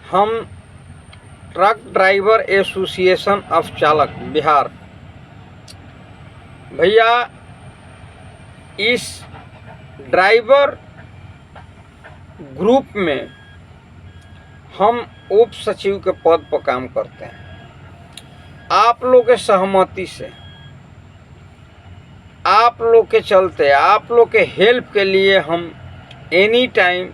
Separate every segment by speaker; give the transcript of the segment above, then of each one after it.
Speaker 1: हम truck driver association of चालक बिहार, भैया इस ड्राइवर ग्रुप में हम उप सचिव के पद पर काम करते हैं। आप लोग के सहमति से, आप लोग के चलते, आप लोग के हेल्प के लिए हम एनी टाइम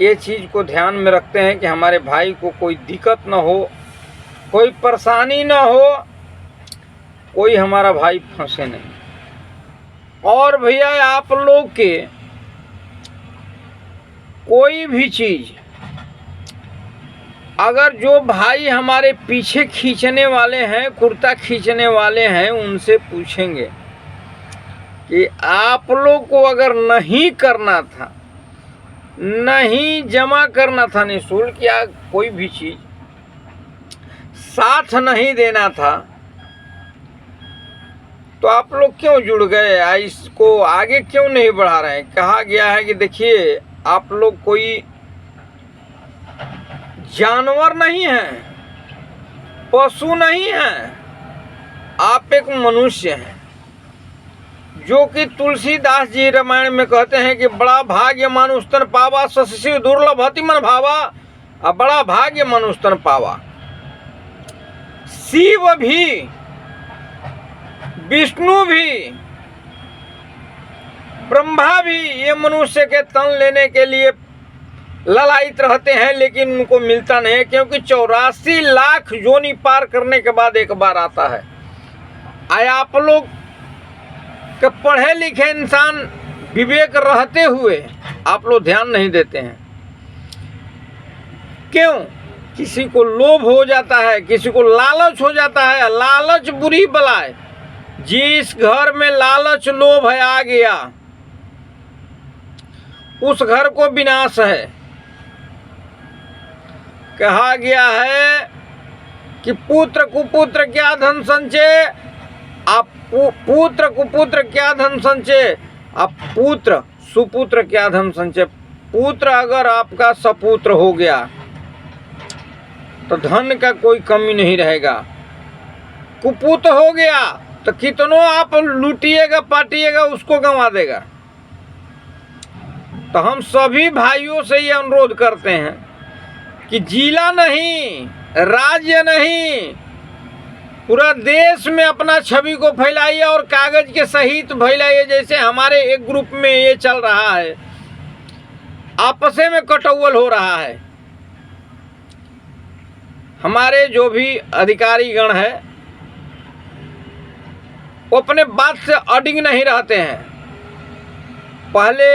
Speaker 1: ये चीज़ को ध्यान में रखते हैं कि हमारे भाई को कोई दिक्कत ना हो, कोई परेशानी ना हो, कोई हमारा भाई फंसे नहीं। और भैया आप लोग के कोई भी चीज़ अगर जो भाई हमारे पीछे खींचने वाले हैं, कुर्ता खींचने वाले हैं, उनसे पूछेंगे कि आप लोग को अगर नहीं करना था, नहीं जमा करना था निःशुल्क, या कोई भी चीज़ साथ नहीं देना था, तो आप लोग क्यों जुड़ गए? इसको आगे क्यों नहीं बढ़ा रहे हैं? कहा गया है कि देखिए आप लोग कोई जानवर नहीं हैं, पशु नहीं हैं, आप एक मनुष्य हैं, जो कि तुलसीदास जी रामायण में कहते हैं कि बड़ा भाग्य मनुष्य तन पावा, शशिशिव दुर्लभ हति मन भावा, और बड़ा भाग्य मनुष्य तन पावा। शिव भी, विष्णु भी, ब्रह्मा भी ये मनुष्य के तन लेने के लिए ललायित रहते हैं, लेकिन उनको मिलता नहीं, क्योंकि 84 लाख योनि पार करने के बाद एक बार आता है। आए आप लोग के पढ़े लिखे इंसान विवेक रहते हुए आप लोग ध्यान नहीं देते हैं। क्यों? किसी को लोभ हो जाता है, किसी को लालच हो जाता है। लालच बुरी बला है, जिस घर में लालच लोभ है आ गया, उस घर को विनाश है। कहा गया है कि पुत्र कुपुत्र क्या धन संचय, आप पुत्र कुपुत्र क्या धन संचय, आप पुत्र सुपुत्र क्या धन संचय। पुत्र अगर आपका सपुत्र हो गया तो धन का कोई कमी नहीं रहेगा। कुपुत्र हो गया तो कितनों आप लूटिएगा पाटिएगा, उसको गंवा देगा। तो हम सभी भाइयों से ये अनुरोध करते हैं कि जिला नहीं, राज्य नहीं, पूरा देश में अपना छवि को फैलाइए और कागज के सहित फैलाइए। जैसे हमारे एक ग्रुप में ये चल रहा है, आपस में कटौवल हो रहा है। हमारे जो भी अधिकारी गण है वो अपने बात से अडिग नहीं रहते हैं। पहले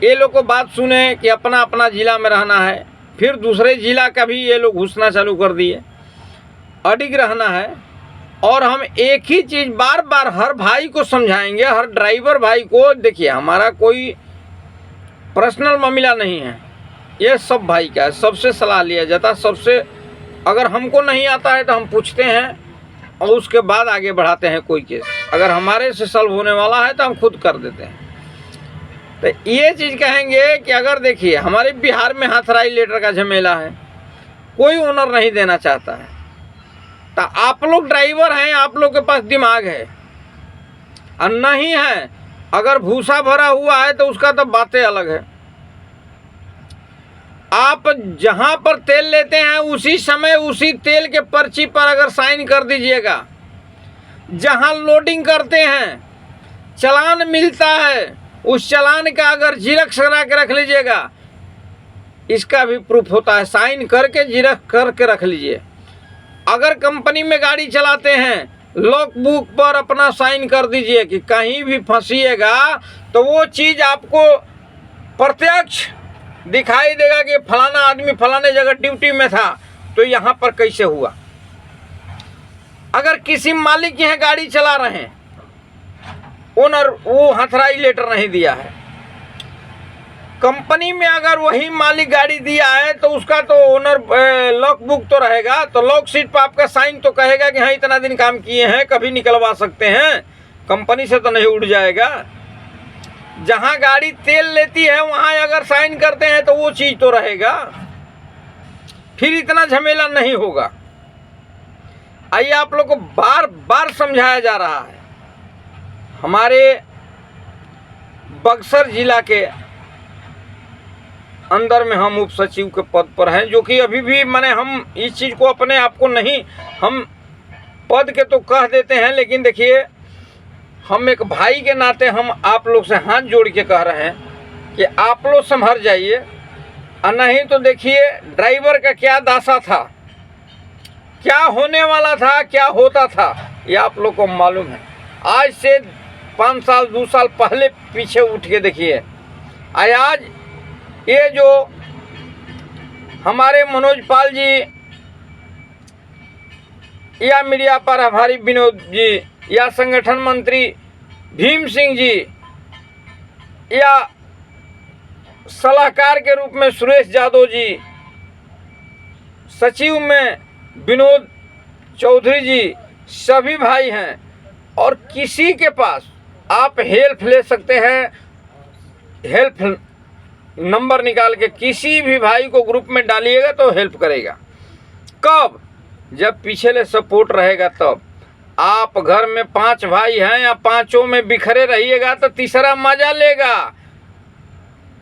Speaker 1: ये लोग को बात सुने कि अपना अपना जिला में रहना है, फिर दूसरे जिला का भी ये लोग घुसना चालू कर दिए। अडिग रहना है। और हम एक ही चीज़ बार बार हर भाई को समझाएंगे, हर ड्राइवर भाई को। देखिए हमारा कोई पर्सनल मामला नहीं है, ये सब भाई का है, सबसे सलाह लिया जाता है। सबसे अगर हमको नहीं आता है तो हम पूछते हैं और उसके बाद आगे बढ़ाते हैं कोई केस। अगर हमारे से सॉल्व होने वाला है तो हम खुद कर देते हैं। तो ये चीज़ कहेंगे कि अगर देखिए हमारे बिहार में हाथराई लेटर का झमेला है, कोई ओनर नहीं देना चाहता है। तो आप लोग ड्राइवर हैं, आप लोग के पास दिमाग है और नहीं है, अगर भूसा भरा हुआ है तो उसका तो बातें अलग है। आप जहां पर तेल लेते हैं उसी समय उसी तेल के पर्ची पर अगर साइन कर दीजिएगा। जहां लोडिंग करते हैं चालान मिलता है, उस चालान का अगर जिरक्स करा के रख लीजिएगा। इसका भी प्रूफ होता है, साइन करके जिरक्स करके रख लीजिए। अगर कंपनी में गाड़ी चलाते हैं, लॉग बुक पर अपना साइन कर दीजिए कि कहीं भी फंसिएगा तो वो चीज़ आपको प्रत्यक्ष दिखाई देगा कि फलाना आदमी फलाने जगह ड्यूटी में था, तो यहाँ पर कैसे हुआ। अगर किसी मालिक यहाँ गाड़ी चला रहे हैं, ओनर वो हथराई लेटर नहीं दिया है, कंपनी में अगर वही मालिक गाड़ी दिया है तो उसका तो ओनर लॉक बुक तो रहेगा, तो लॉक शीट पर आपका साइन तो कहेगा कि हाँ इतना दिन काम किए हैं, कभी निकलवा सकते हैं, कंपनी से तो नहीं उड़ जाएगा। जहाँ गाड़ी तेल लेती है वहाँ अगर साइन करते हैं तो वो चीज़ तो रहेगा। फिर इतना झमेला नहीं होगा। आइए आप लोग को बार बार समझाया जा रहा है। हमारे बक्सर जिला के अंदर में हम उप सचिव के पद पर हैं, जो कि अभी भी माने हम इस चीज़ को अपने आप को नहीं, हम पद के तो कह देते हैं, लेकिन देखिए हम एक भाई के नाते हम आप लोग से हाथ जोड़ के कह रहे हैं कि आप लोग संभल जाइए, और नहीं तो देखिए ड्राइवर का क्या दासा था, क्या होने वाला था, क्या होता था, ये आप लोग को मालूम है। आज से 5 साल 2 साल पहले पीछे उठ के देखिए, आज ये जो हमारे मनोज पाल जी या मीडिया पर आभारी विनोद जी या संगठन मंत्री भीम सिंह जी या सलाहकार के रूप में सुरेश यादव जी, सचिव में विनोद चौधरी जी, सभी भाई हैं। और किसी के पास आप हेल्प ले सकते हैं, हेल्प नंबर निकाल के किसी भी भाई को ग्रुप में डालिएगा तो हेल्प करेगा। कब? जब पीछे सपोर्ट रहेगा तब। आप घर में 5 भाई हैं या 5 में बिखरे रहिएगा तो तीसरा मजा लेगा।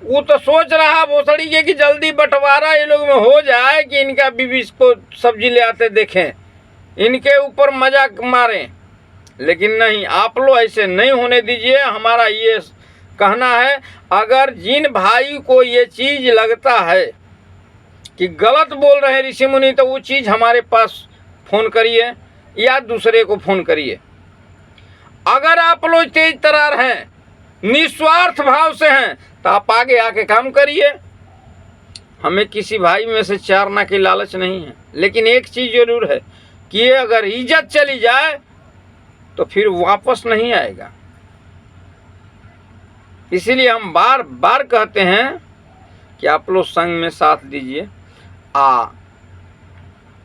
Speaker 1: वो तो सोच रहा भोसड़ी के कि जल्दी बंटवारा ये लोग में हो जाए कि इनका बीवी को सब्जी ले आते देखें, इनके ऊपर मजाक मारें, लेकिन नहीं, आप लोग ऐसे नहीं होने दीजिए। हमारा ये कहना है, अगर जिन भाई को ये चीज़ लगता है कि गलत बोल रहे हैं ऋषि मुनि, तो वो चीज़ हमारे पास फ़ोन करिए या दूसरे को फ़ोन करिए। अगर आप लोग तेज तरार हैं, निस्वार्थ भाव से हैं, तो आप आगे आके काम करिए। हमें किसी भाई में से चारना की लालच नहीं है, लेकिन एक चीज़ ज़रूर है कि ये अगर इज्जत चली जाए तो फिर वापस नहीं आएगा। इसीलिए हम बार बार कहते हैं कि आप लोग संग में साथ दीजिए।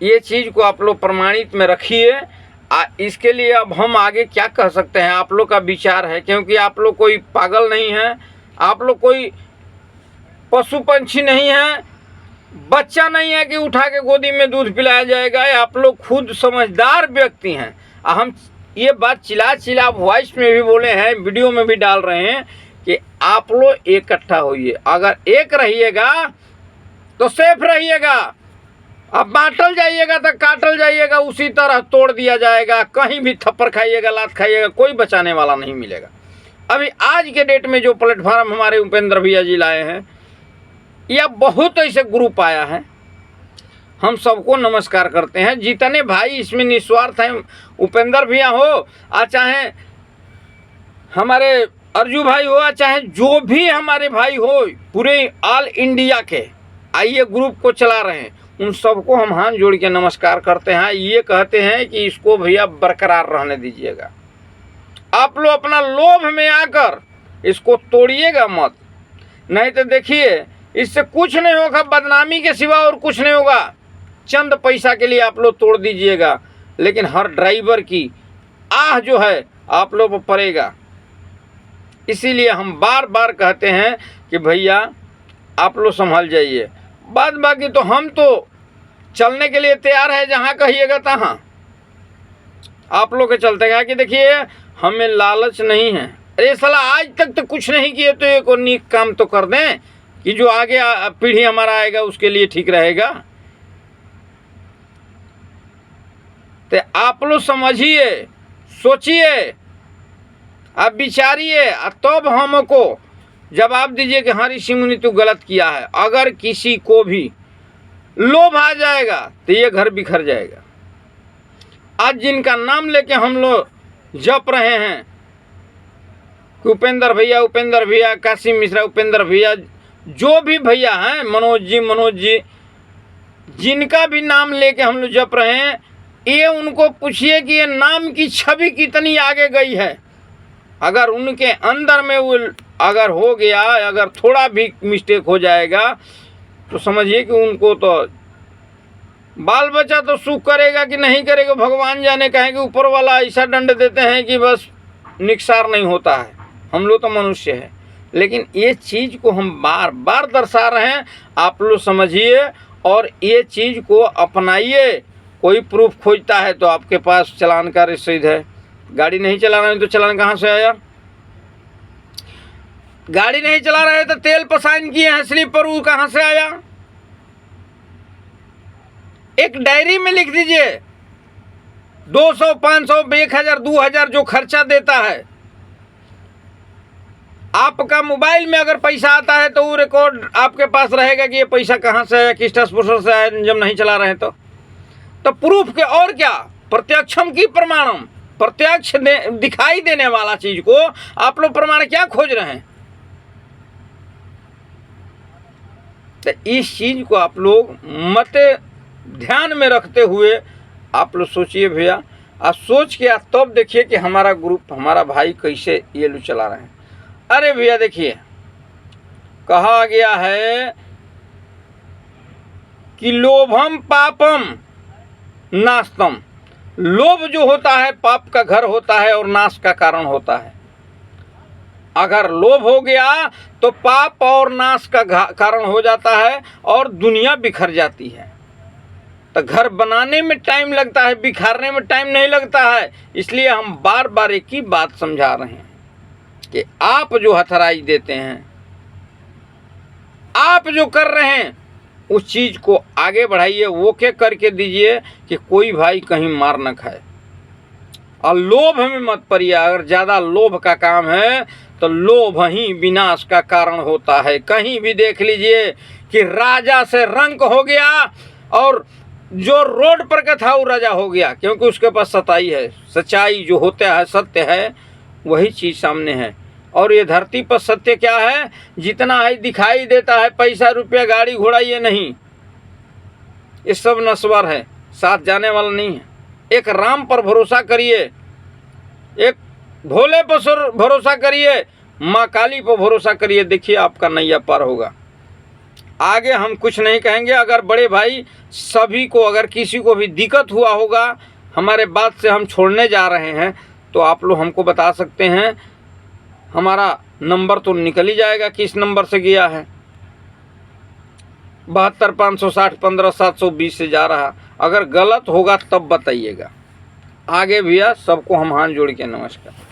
Speaker 1: ये चीज़ को आप लोग प्रमाणित में रखिए। इसके लिए अब हम आगे क्या कह सकते हैं, आप लोग का विचार है, क्योंकि आप लोग कोई पागल नहीं है, आप लोग कोई पशु पंछी नहीं है, बच्चा नहीं है कि उठा के गोदी में दूध पिलाया जाएगा। आप लोग खुद समझदार व्यक्ति हैं। हम ये बात चिल्ला वॉइस में भी बोले हैं, वीडियो में भी डाल रहे हैं कि आप लोग इकट्ठा होइए। अगर एक रहिएगा तो सेफ रहिएगा, अब बांटल जाइएगा तो काटल जाइएगा, उसी तरह तोड़ दिया जाएगा। कहीं भी थप्पड़ खाइएगा, लात खाइएगा, कोई बचाने वाला नहीं मिलेगा। अभी आज के डेट में जो प्लेटफार्म हमारे उपेंद्र भैया जी लाए हैं, या बहुत ऐसे ग्रुप आया है, हम सबको नमस्कार करते हैं। जितने भाई इसमें निस्वार्थ हैं, उपेंद्र भैया हो, चाहे हमारे अर्जू भाई हो, चाहे जो भी हमारे भाई हो, पूरे ऑल इंडिया के आइए ग्रुप को चला रहे हैं, उन सबको हम हाथ जोड़ के नमस्कार करते हैं। ये कहते हैं कि इसको भैया बरकरार रहने दीजिएगा। आप लोग अपना लोभ में आकर इसको तोड़िएगा मत, नहीं तो देखिए इससे कुछ नहीं होगा, बदनामी के सिवा और कुछ नहीं होगा। चंद पैसा के लिए आप लोग तोड़ दीजिएगा, लेकिन हर ड्राइवर की आह जो है आप लोग पर पड़ेगा। इसीलिए हम बार बार कहते हैं कि भैया आप लोग संभल जाइए। बाद बाकी तो हम तो चलने के लिए तैयार है, जहाँ कहिएगा तहाँ आप लोग के चलते हैं। कि देखिए हमें लालच नहीं है। अरे साला आज तक तो कुछ नहीं किए, तो एक और नीक काम तो कर दें कि जो आगे पीढ़ी हमारा आएगा उसके लिए ठीक रहेगा। तो आप लोग समझिए, सोचिए, आप विचारिए, तब हमको जवाब दीजिए कि हाँ ऋषि मुनि तू गलत किया है। अगर किसी को भी लोभ आ जाएगा तो ये घर बिखर जाएगा। आज जिनका नाम लेके हम लोग जप रहे हैं कि उपेंद्र भैया, कासिम मिश्रा, उपेंद्र भैया, जो भी भैया हैं, मनोज जी, जिनका भी नाम लेके हम लोग जप रहे हैं, ये उनको पूछिए कि ये नाम की छवि कितनी आगे गई है। अगर उनके अंदर में वो अगर हो गया, अगर थोड़ा भी मिस्टेक हो जाएगा, तो समझिए कि उनको तो बाल बच्चा तो सुख करेगा कि नहीं करेगा भगवान जाने। कहेंगे ऊपर वाला ऐसा दंड देते हैं कि बस निकसार नहीं होता है। हम लोग तो मनुष्य हैं, लेकिन ये चीज़ को हम बार बार दर्शा रहे हैं, आप लोग समझिए और ये चीज़ को अपनाइए। कोई प्रूफ खोजता है तो आपके पास चालान का रसीद है। गाड़ी नहीं चला रहे तो चालान कहाँ से आया? गाड़ी नहीं चला रहे तो तेल पर साइन किए हैं स्लिप पर, वो कहाँ से आया? एक डायरी में लिख दीजिए 200, 500, 1000, 2000 जो खर्चा देता है। आपका मोबाइल में अगर पैसा आता है तो वो रिकॉर्ड आपके पास रहेगा कि ये पैसा कहाँ से आया, किस ट्रांसपोर्टर से आया, जब नहीं चला रहे तो प्रूफ के और क्या, प्रत्यक्षम की प्रमाणम, प्रत्यक्ष दिखाई देने वाला चीज को आप लोग प्रमाण क्या खोज रहे हैं? तो इस चीज को आप लोग मत ध्यान में रखते हुए आप लोग सोचिए भैया। आप सोच के तब तो देखिए कि हमारा ग्रुप, हमारा भाई कैसे ये लोग चला रहे हैं। अरे भैया देखिए, कहा गया है कि लोभम पापम नास्तम, लोभ जो होता है पाप का घर होता है और नाश का कारण होता है। अगर लोभ हो गया तो पाप और नाश का कारण हो जाता है और दुनिया बिखर जाती है। तो घर बनाने में टाइम लगता है, बिखारने में टाइम नहीं लगता है। इसलिए हम बार बार एक ही बात समझा रहे हैं कि आप जो हथराई देते हैं, आप जो कर रहे हैं, उस चीज़ को आगे बढ़ाइए, वो के करके दीजिए कि कोई भाई कहीं मार न खाए। और लोभ में मत पड़िए। अगर ज़्यादा लोभ का काम है तो लोभ ही विनाश का कारण होता है। कहीं भी देख लीजिए कि राजा से रंक हो गया और जो रोड पर का था वो राजा हो गया, क्योंकि उसके पास सच्चाई है। सच्चाई जो होता है, सत्य है, वही चीज़ सामने है। और ये धरती पर सत्य क्या है? जितना है दिखाई देता है, पैसा रुपया गाड़ी घोड़ा, ये नहीं, ये सब नश्वर है, साथ जाने वाला नहीं है। एक राम पर भरोसा करिए, एक भोले पर भरोसा करिए, माँ काली पर भरोसा करिए, देखिए आपका नैया पार होगा। आगे हम कुछ नहीं कहेंगे। अगर बड़े भाई सभी को, अगर किसी को भी दिक्कत हुआ होगा हमारे बात से हम छोड़ने जा रहे हैं, तो आप लोग हमको बता सकते हैं। हमारा नंबर तो निकल ही जाएगा किस नंबर से गया है। 72 560 15 720 से जा रहा। अगर गलत होगा तब बताइएगा। आगे भैया सबको हम हाथ जोड़ के नमस्कार।